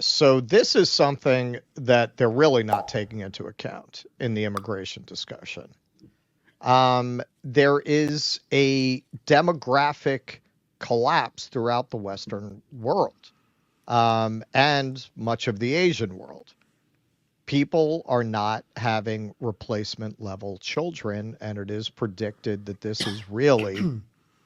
So this is something that they're really not taking into account in the immigration discussion. There is a demographic collapse throughout the Western world, and much of the Asian world. People are not having replacement level children, and it is predicted that this is really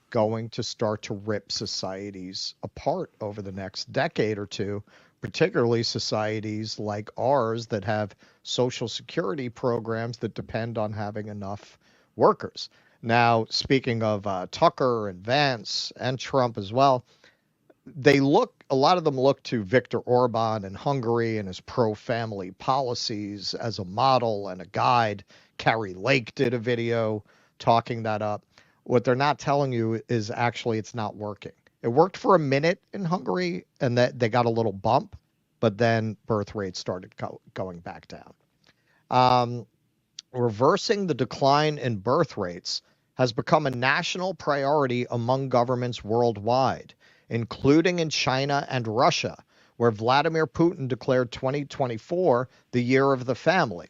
going to start to rip societies apart over the next decade or two, particularly societies like ours that have social security programs that depend on having enough workers. Now, speaking of Tucker and Vance and Trump as well, a lot of them look to Viktor Orban in Hungary and his pro-family policies as a model and a guide. Carrie Lake did a video talking that up. What they're not telling you is actually it's not working. It worked for a minute in Hungary and that they got a little bump, but then birth rates started going back down. Reversing the decline in birth rates has become a national priority among governments worldwide, including in China and Russia, where Vladimir Putin declared 2024 the year of the family.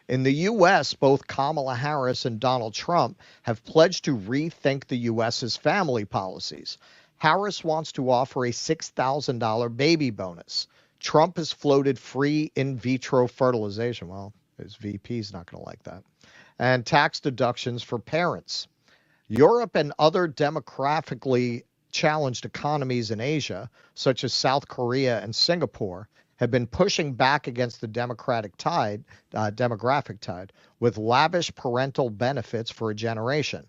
In the U.S., both Kamala Harris and Donald Trump have pledged to rethink the U.S.'s family policies. Harris wants to offer a $6,000 baby bonus. Trump has floated free in vitro fertilization. Well, his VP's not going to like that. And tax deductions for parents. Europe and other demographically challenged economies in Asia, such as South Korea and Singapore, have been pushing back against the demographic tide with lavish parental benefits for a generation.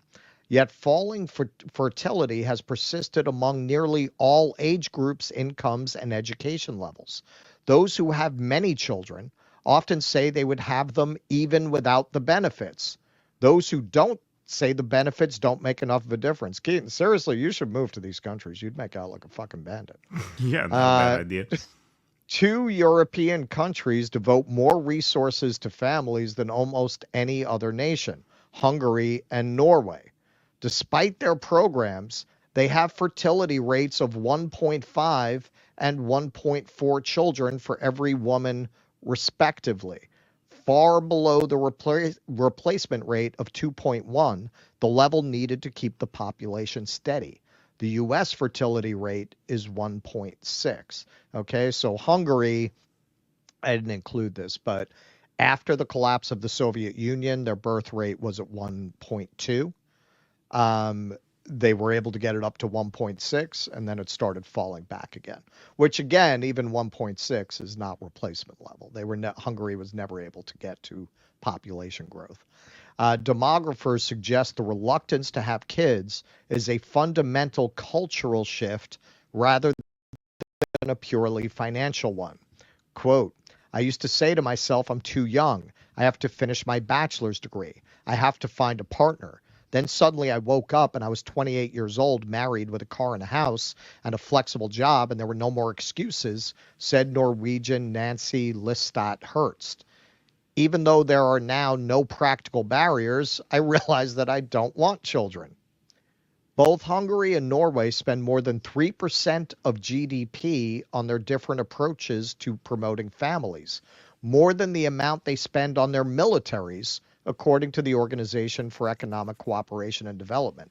Yet falling fertility has persisted among nearly all age groups, incomes, and education levels. Those who have many children often say they would have them even without the benefits. Those who don't say the benefits don't make enough of a difference. Keaton, seriously, you should move to these countries. You'd make out like a fucking bandit. Yeah, not a bad idea. 2 European countries devote more resources to families than almost any other nation, Hungary and Norway. Despite their programs, they have fertility rates of 1.5 and 1.4 children for every woman, respectively, far below the replacement rate of 2.1, the level needed to keep the population steady. The U.S. fertility rate is 1.6. Okay, so Hungary, I didn't include this, but after the collapse of the Soviet Union, their birth rate was at 1.2. They were able to get it up to 1.6, and then it started falling back again, which again, even 1.6 is not replacement level. Hungary was never able to get to population growth. Demographers suggest the reluctance to have kids is a fundamental cultural shift rather than a purely financial one. Quote, I used to say to myself, I'm too young. I have to finish my bachelor's degree. I have to find a partner. Then suddenly I woke up and I was 28 years old, married with a car and a house and a flexible job, and there were no more excuses, said Norwegian Nancy Listat Hurst. Even though there are now no practical barriers, I realize that I don't want children. Both Hungary and Norway spend more than 3% of GDP on their different approaches to promoting families, more than the amount they spend on their militaries, according to the Organization for Economic Cooperation and Development.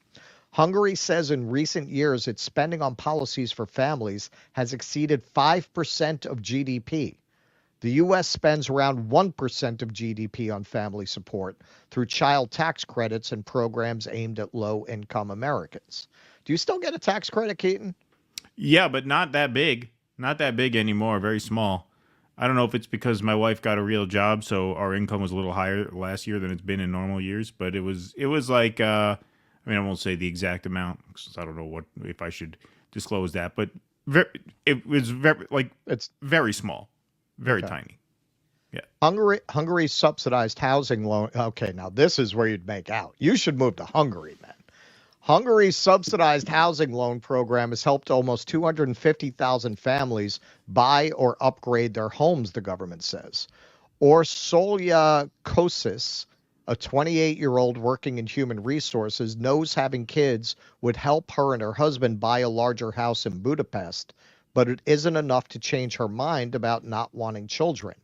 Hungary says in recent years its spending on policies for families has exceeded 5% of GDP. The U.S. spends around 1% of GDP on family support through child tax credits and programs aimed at low-income Americans. Do you still get a tax credit, Keaton? Yeah, but not that big. Not that big anymore. Very small. I don't know if it's because my wife got a real job, so our income was a little higher last year than it's been in normal years. But it was like, I won't say the exact amount because I don't know if I should disclose that. But it was it's very small, very tiny. Yeah. Hungary's subsidized housing loan. Okay, now this is where you'd make out. You should move to Hungary, man. Hungary's subsidized housing loan program has helped almost 250,000 families buy or upgrade their homes, the government says. Orsolya Kosis, a 28-year-old working in human resources, knows having kids would help her and her husband buy a larger house in Budapest, but it isn't enough to change her mind about not wanting children.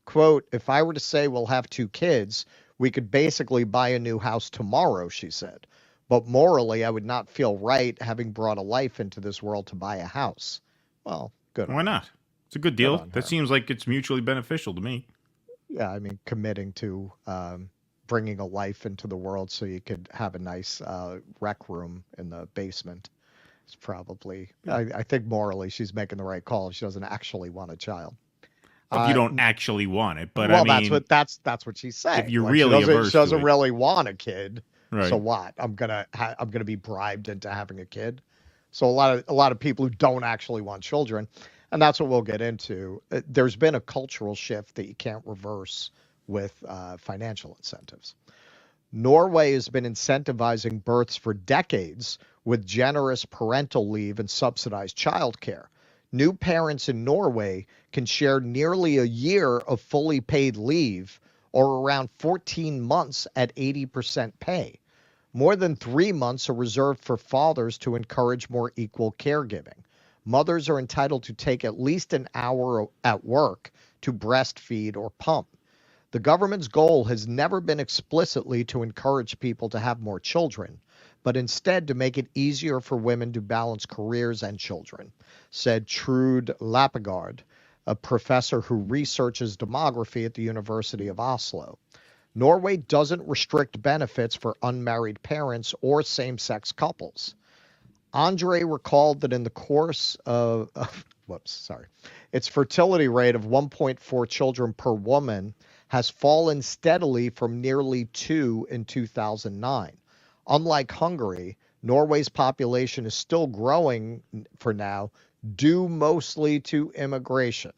Quote, if I were to say we'll have 2 kids, we could basically buy a new house tomorrow, she said. But morally, I would not feel right having brought a life into this world to buy a house. Well, good on Why her. not? It's a good Good deal. on her. That seems like it's mutually beneficial to me. Yeah, I mean, committing to bringing a life into the world so you could have a nice rec room in the basement is probably, I think morally she's making the right call. She doesn't actually want a child. If you don't actually want it, but I Well, mean, that's what she's saying. if you're Like she really doesn't averse to it, really want a kid. So right? what? I'm gonna be bribed into having a kid. So a lot of people who don't actually want children, and that's what we'll get into. There's been a cultural shift that you can't reverse with financial incentives. Norway has been incentivizing births for decades with generous parental leave and subsidized childcare. New parents in Norway can share nearly a year of fully paid leave, or around 14 months at 80% pay. More than 3 months are reserved for fathers to encourage more equal caregiving. Mothers are entitled to take at least an hour at work to breastfeed or pump. The government's goal has never been explicitly to encourage people to have more children, but instead to make it easier for women to balance careers and children, said Trude Lappegard, a professor who researches demography at the University of Oslo. Norway doesn't restrict benefits for unmarried parents or same-sex couples. Andre recalled that in the course of its fertility rate of 1.4 children per woman has fallen steadily from nearly 2 in 2009. Unlike Hungary, Norway's population is still growing for now, due mostly to immigration.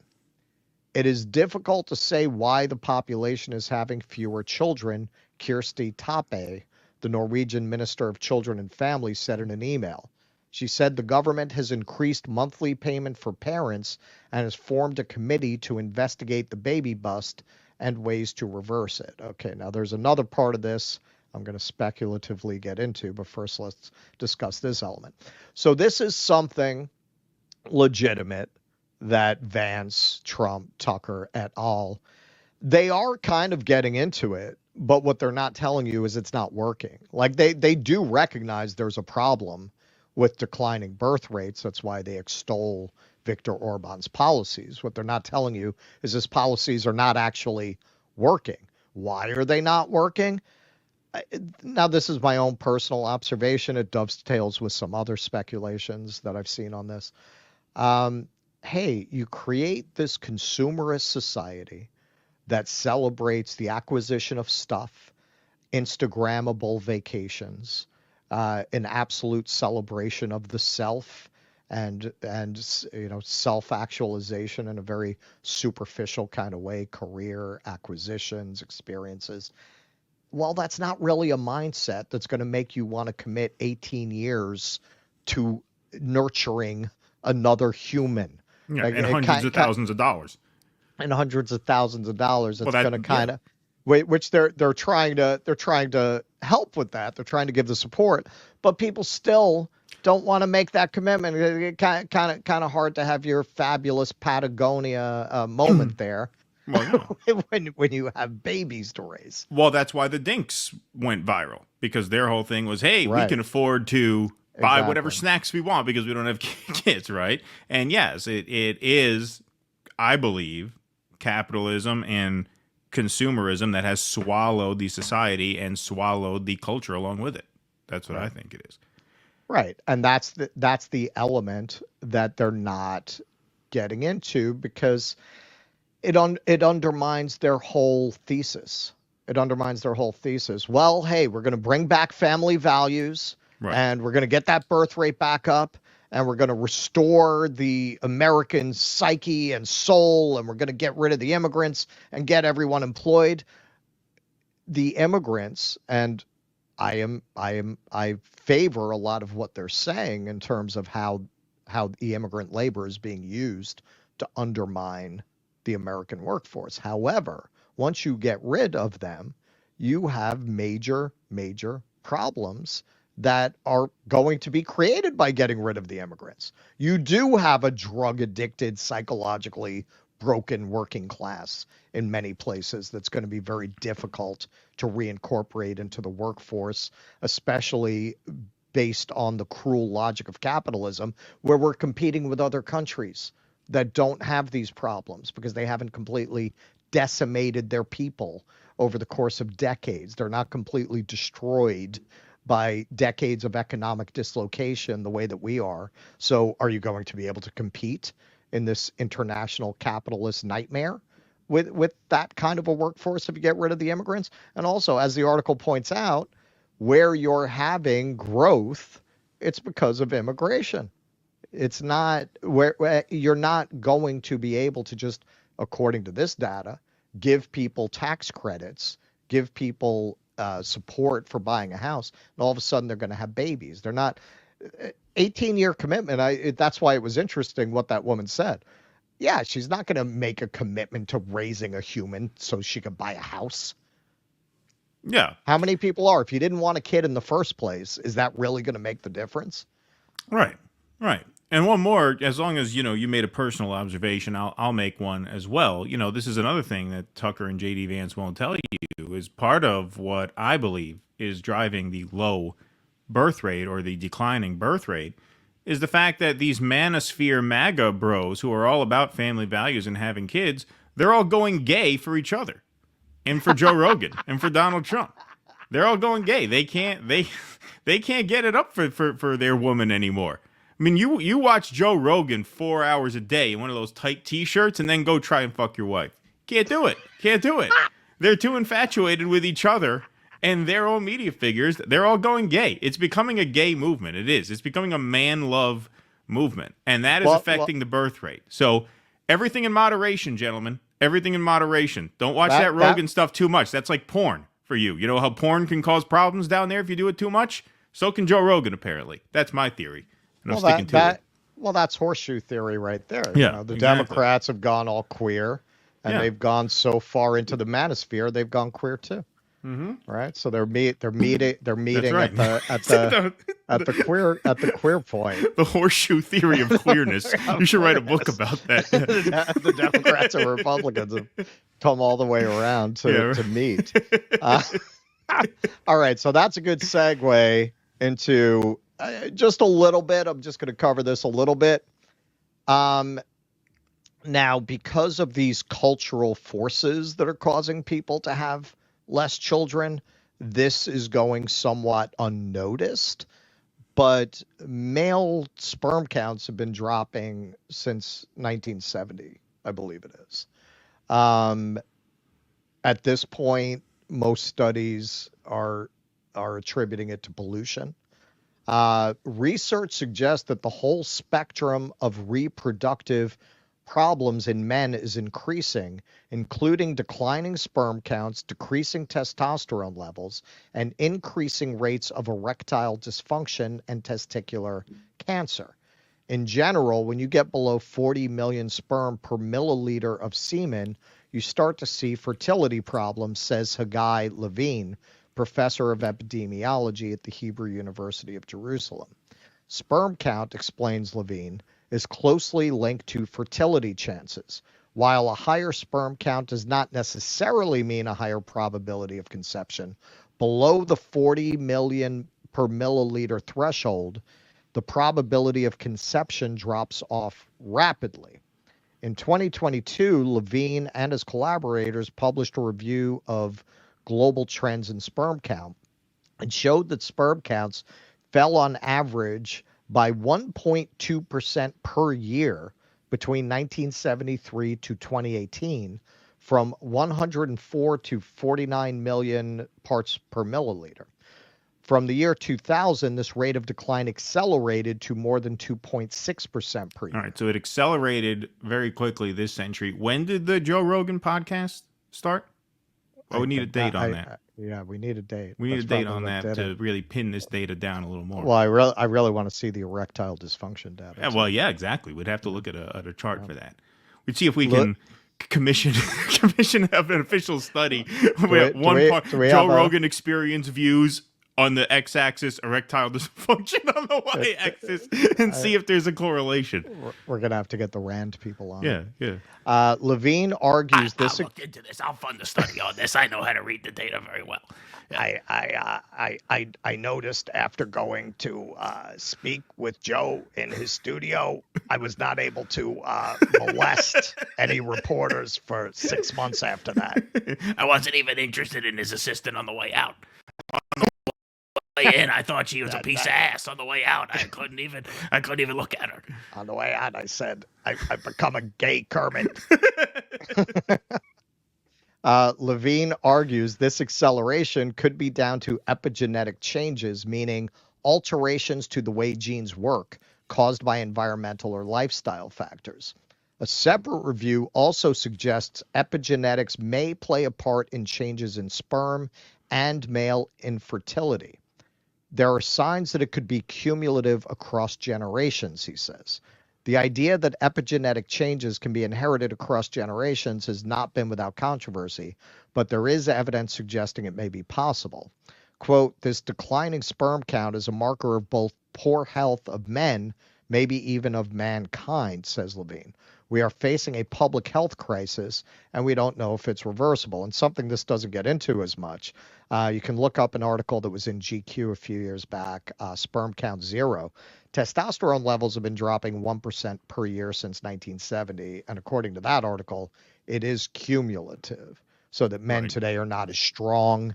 It is difficult to say why the population is having fewer children, Kirsti Tappe, the Norwegian Minister of Children and Families, said in an email. She said the government has increased monthly payment for parents and has formed a committee to investigate the baby bust and ways to reverse it. Okay, now there's another part of this I'm going to speculatively get into, but first let's discuss this element. So this is something legitimate that Vance, Trump, Tucker, et al., they are kind of getting into it, but what they're not telling you is it's not working. Like they do recognize there's a problem with declining birth rates. That's why they extol Viktor Orban's policies. What they're not telling you is his policies are not actually working. Why are they not working? Now, this is my own personal observation. It dovetails with some other speculations that I've seen on this. Hey, you create this consumerist society that celebrates the acquisition of stuff, Instagrammable vacations, an absolute celebration of the self, and self-actualization in a very superficial kind of way, career, acquisitions, experiences. Well, that's not really a mindset that's going to make you want to commit 18 years to nurturing another human. Yeah, Like, and hundreds of thousands of dollars. And hundreds of thousands of dollars. It's going to kind of, which they're trying to help with that. They're trying to give the support, but people still don't want to make that commitment. It's kind of hard to have your fabulous Patagonia moment there. Well, no. when you have babies to raise. Well, that's why the Dinks went viral, because their whole thing was, hey, we can afford to buy whatever snacks we want because we don't have kids, right? And yes, it is, I believe, capitalism and consumerism that has swallowed the society and swallowed the culture along with it. That's what I think it is. Right. And that's the element that they're not getting into, because it undermines their whole thesis. It undermines their whole thesis. Well, hey, we're going to bring back family values, and we're going to get that birth rate back up, and we're going to restore the American psyche and soul, and we're going to get rid of the immigrants and get everyone employed. The immigrants, and I favor a lot of what they're saying in terms of how the immigrant labor is being used to undermine the American workforce. However, once you get rid of them, you have major problems that are going to be created by getting rid of the immigrants. You do have a drug addicted, psychologically broken working class in many places that's going to be very difficult to reincorporate into the workforce, especially based on the cruel logic of capitalism, where we're competing with other countries that don't have these problems because they haven't completely decimated their people over the course of decades. They're not completely destroyed by decades of economic dislocation the way that we are. So are you going to be able to compete in this international capitalist nightmare with that kind of a workforce if you get rid of the immigrants? And also, as the article points out, where you're having growth, it's because of immigration. It's not where you're not going to be able to just, according to this data, give people tax credits, give people support for buying a house, and all of a sudden they're going to have babies. They're not 18-year commitment. That's why it was interesting what that woman said. Yeah, she's not going to make a commitment to raising a human so she could buy a house. Yeah. How many people are? If you didn't want a kid in the first place, is that really going to make the difference? Right. And one more, as long as, you made a personal observation, I'll make one as well. This is another thing that Tucker and JD Vance won't tell you is part of what I believe is driving the low birth rate or the declining birth rate is the fact that these manosphere MAGA bros who are all about family values and having kids, they're all going gay for each other and for Joe Rogan and for Donald Trump. They're all going gay. They can't get it up for their woman anymore. I mean, you watch Joe Rogan 4 hours a day in one of those tight T-shirts and then go try and fuck your wife. Can't do it. They're too infatuated with each other and their own media figures. They're all going gay. It's becoming a gay movement. It is. It's becoming a man love movement. And that is affecting the birth rate. So everything in moderation, gentlemen. Everything in moderation. Don't watch that Rogan stuff too much. That's like porn for you. You know how porn can cause problems down there if you do it too much? So can Joe Rogan, apparently. That's my theory. And I'm sticking to it. Well, that's horseshoe theory right there. Yeah, the Democrats have gone all queer, and they've gone so far into the manosphere, they've gone queer too. Mm-hmm. Right, so they're meeting right. at the queer point. The horseshoe theory of queerness. You should write a book about that. The Democrats and Republicans have come all the way around to meet. All right, so that's a good segue into just a little bit. I'm just going to cover this a little bit. Now, because of these cultural forces that are causing people to have less children, this is going somewhat unnoticed, but male sperm counts have been dropping since 1970, I believe it is. At this point, most studies are attributing it to pollution. Research suggests that the whole spectrum of reproductive problems in men is increasing, including declining sperm counts, decreasing testosterone levels, and increasing rates of erectile dysfunction and testicular cancer. In general, when you get below 40 million sperm per milliliter of semen, you start to see fertility problems, says Haggai Levine, professor of epidemiology at the Hebrew University of Jerusalem. Sperm count, explains Levine, is closely linked to fertility chances. While a higher sperm count does not necessarily mean a higher probability of conception, below the 40 million per milliliter threshold, the probability of conception drops off rapidly. In 2022, Levine and his collaborators published a review of global trends in sperm count and showed that sperm counts fell on average by 1.2% per year between 1973 to 2018, from 104 to 49 million parts per milliliter. From the year 2000, this rate of decline accelerated to more than 2.6% per year. All right, so it accelerated very quickly this century. When did the Joe Rogan podcast start? Well, we need a date on that. Yeah, we need a date. We need a date on that to really pin this data down a little more. Well, I really want to see the erectile dysfunction data. Yeah, well, yeah, exactly. We'd have to look at a chart for that. We'd see if we can commission an official study. Joe Rogan experience views on the x-axis, erectile dysfunction on the y-axis, and see if there's a correlation. We're going to have to get the RAND people on. Yeah. Levine argues I'll look into this. I'll fund the study on this. I know how to read the data very well. I noticed after going to speak with Joe in his studio, I was not able to molest any reporters for 6 months after that. I wasn't even interested in his assistant on the way out. On the way in, I thought she was a piece of ass. On the way out, I couldn't even look at her. On the way out, I said, I've become a gay Kermit. Levine argues this acceleration could be down to epigenetic changes, meaning alterations to the way genes work caused by environmental or lifestyle factors. A separate review also suggests epigenetics may play a part in changes in sperm and male infertility. There are signs that it could be cumulative across generations, he says. The idea that epigenetic changes can be inherited across generations has not been without controversy, but there is evidence suggesting it may be possible. Quote, this declining sperm count is a marker of both poor health of men, maybe even of mankind, says Levine. We are facing a public health crisis, and we don't know if it's reversible. And something this doesn't get into as much. You can look up an article that was in GQ a few years back, Sperm Count Zero. Testosterone levels have been dropping 1% per year since 1970. And according to that article, it is cumulative, so that men today are not as strong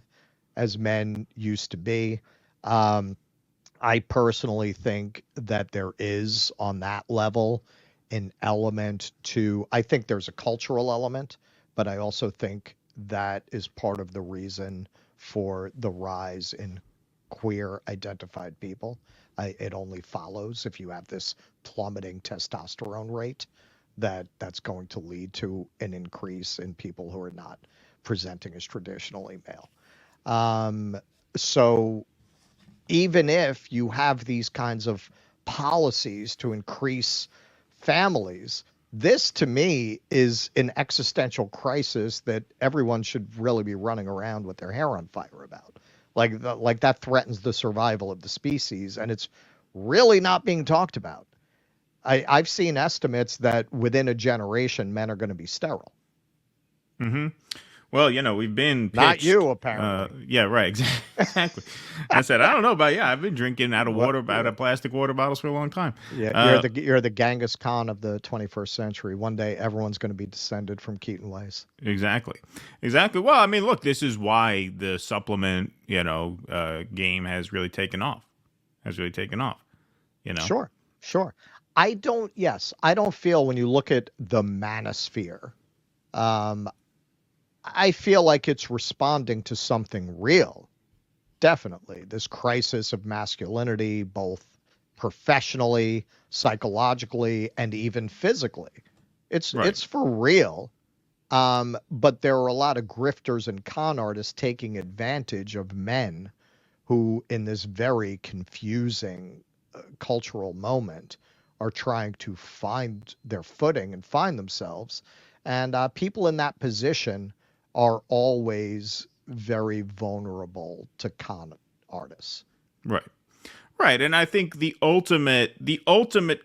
as men used to be. I personally think that there is, on that level, an element to, I think there's a cultural element, but I also think that is part of the reason for the rise in queer identified people. It only follows if you have this plummeting testosterone rate that's going to lead to an increase in people who are not presenting as traditionally male. So even if you have these kinds of policies to increase families, this to me is an existential crisis that everyone should really be running around with their hair on fire about. Like that threatens the survival of the species, and it's really not being talked about. I've seen estimates that within a generation, men are going to be sterile. Mm-hmm. Well, we've been pitched, not you, apparently. Yeah, right, exactly. I said, I don't know, but I've been drinking out of plastic water bottles for a long time. Yeah, you're the Genghis Khan of the 21st century. One day, everyone's going to be descended from Keaton Ways. Exactly. Well, I mean, look, this is why the supplement, game has really taken off. Sure. I don't feel, when you look at the manosphere, I feel like it's responding to something real. Definitely. This crisis of masculinity, both professionally, psychologically, and even physically. It's for real. But there are a lot of grifters and con artists taking advantage of men who, in this very confusing cultural moment, are trying to find their footing and find themselves. And people in that position are always very vulnerable to con artists. Right. And I think the ultimate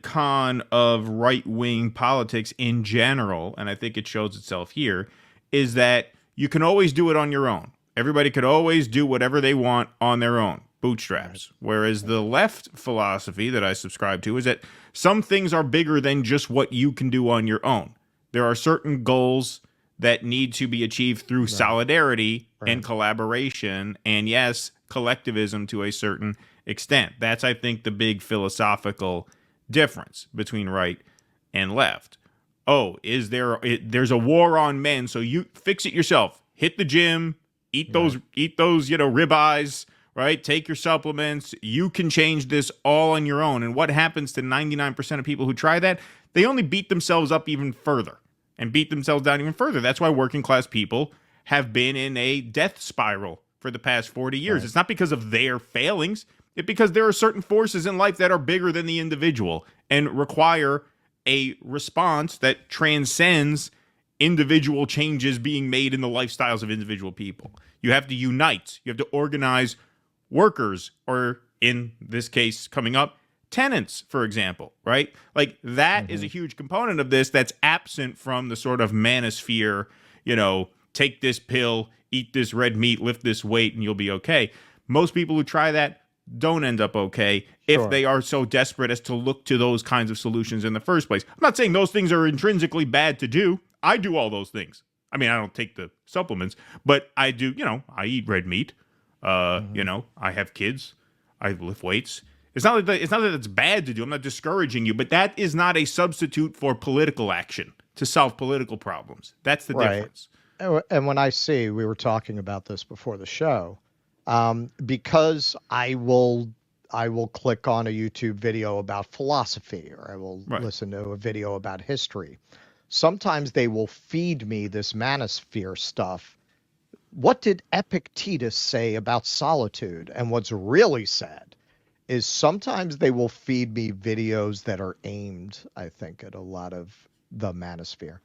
con of right-wing politics in general, and I think it shows itself here, is that you can always do it on your own. Everybody could always do whatever they want on their own, bootstraps. Right. Whereas the left philosophy that I subscribe to is that some things are bigger than just what you can do on your own. There are certain goals that need to be achieved through solidarity and collaboration, and yes, collectivism to a certain extent. That's, I think, the big philosophical difference between right and left. Oh, there's a war on men, so you fix it yourself. Hit the gym, eat those ribeyes, right? Take your supplements. You can change this all on your own. And what happens to 99% of people who try that? They only beat themselves up even further. And beat themselves down even further. That's why working class people have been in a death spiral for the past 40 years. Right. It's not because of their failings. It's because there are certain forces in life that are bigger than the individual and require a response that transcends individual changes being made in the lifestyles of individual people. You have to unite. You have to organize workers, or in this case coming up, tenants, for example, right? Like that is a huge component of this that's absent from the sort of manosphere, take this pill, eat this red meat, lift this weight, and you'll be okay. Most people who try that don't end up okay if they are so desperate as to look to those kinds of solutions in the first place. I'm not saying those things are intrinsically bad to do. I do all those things. I mean, I don't take the supplements, but I do, I eat red meat. I have kids. I lift weights. It's not that it's bad to do. I'm not discouraging you, but that is not a substitute for political action to solve political problems. That's the difference. And when we were talking about this before the show, because I will click on a YouTube video about philosophy, or I will listen to a video about history. Sometimes they will feed me this manosphere stuff. What did Epictetus say about solitude? And what's really sad is sometimes they will feed me videos that are aimed, I think, at a lot of the manosphere,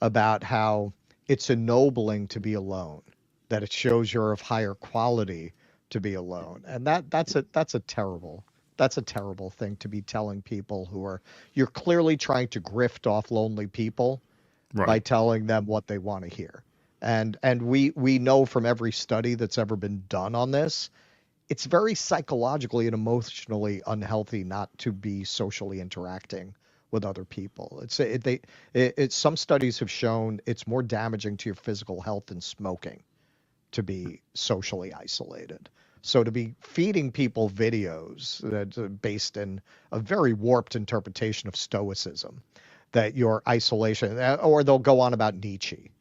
about how it's ennobling to be alone, that it shows you're of higher quality to be alone. And that's a terrible thing to be telling people you're clearly trying to grift off lonely people by telling them what they want to hear. And we know from every study that's ever been done on this, it's very psychologically and emotionally unhealthy not to be socially interacting with other people. Some studies have shown it's more damaging to your physical health than smoking to be socially isolated. So to be feeding people videos that are based in a very warped interpretation of Stoicism, that your isolation, or they'll go on about Nietzsche,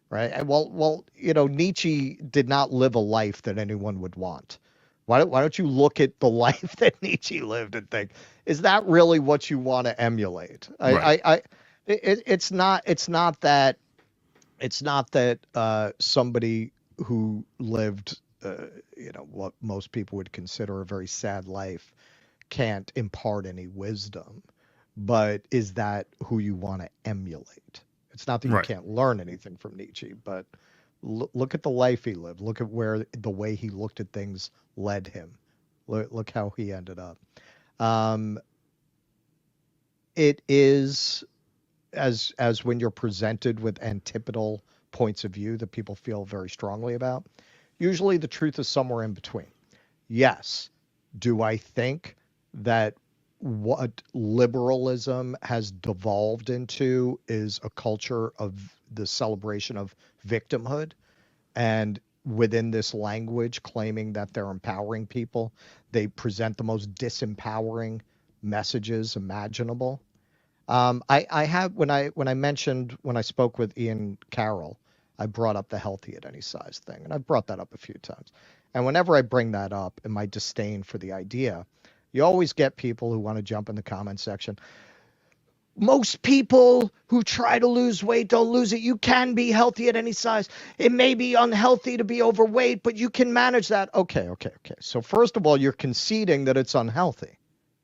right? Well, Nietzsche did not live a life that anyone would want. Why don't you look at the life that Nietzsche lived and think, is that really what you want to emulate? It's not that somebody who lived, what most people would consider a very sad life can't impart any wisdom, but is that who you want to emulate? It's not that you can't learn anything from Nietzsche, but look at the life he lived. Look at where the way he looked at things led him. Look how he ended up. It is as when you're presented with antipodal points of view that people feel very strongly about. Usually the truth is somewhere in between. Yes. Do I think that what liberalism has devolved into is a culture of the celebration of victimhood, and within this language claiming that they're empowering people, they present the most disempowering messages imaginable? I have, when I spoke with Ian Carroll, I brought up the healthy at any size thing, and I've brought that up a few times. And whenever I bring that up in my disdain for the idea, you always get people who want to jump in the comment section. Most people who try to lose weight don't lose it. You can be healthy at any size. It may be unhealthy to be overweight, but you can manage that. Okay. So first of all, you're conceding that it's unhealthy.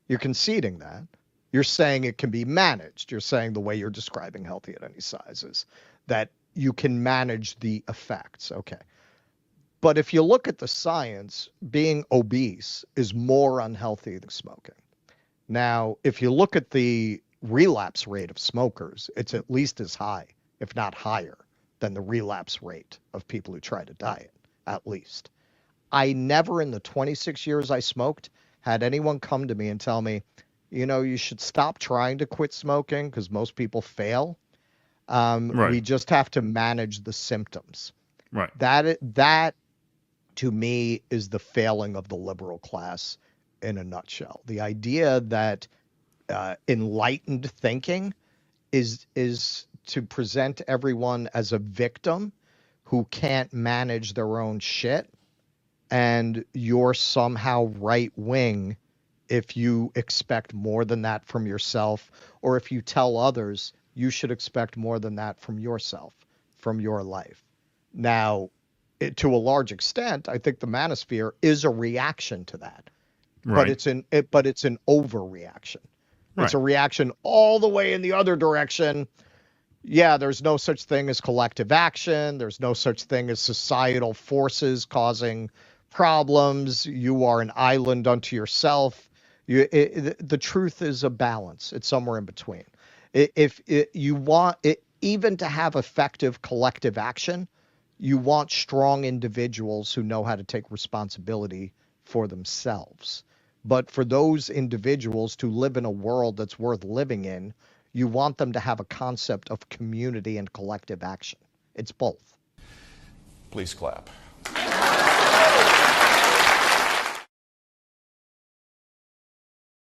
You're conceding that. You're saying it can be managed. You're saying the way you're describing healthy at any size is that you can manage the effects. Okay. But if you look at the science, being obese is more unhealthy than smoking. Now, if you look at the relapse rate of smokers, it's at least as high, if not higher, than the relapse rate of people who try to diet, at least. I never in the 26 years I smoked had anyone come to me and tell me, you should stop trying to quit smoking because most people fail. We just have to manage the symptoms. Right. That to me is the failing of the liberal class in a nutshell. The idea that enlightened thinking is to present everyone as a victim who can't manage their own shit, and you're somehow right wing if you expect more than that from yourself, or if you tell others you should expect more than that from yourself, from your life. Now, to a large extent, I think the manosphere is a reaction to that, but it's an overreaction. It's a reaction all the way in the other direction. Yeah, there's no such thing as collective action. There's no such thing as societal forces causing problems. You are an island unto yourself. The truth is a balance. It's somewhere in between. If you want it, even to have effective collective action, you want strong individuals who know how to take responsibility for themselves. But for those individuals to live in a world that's worth living in, you want them to have a concept of community and collective action. It's both. Please clap.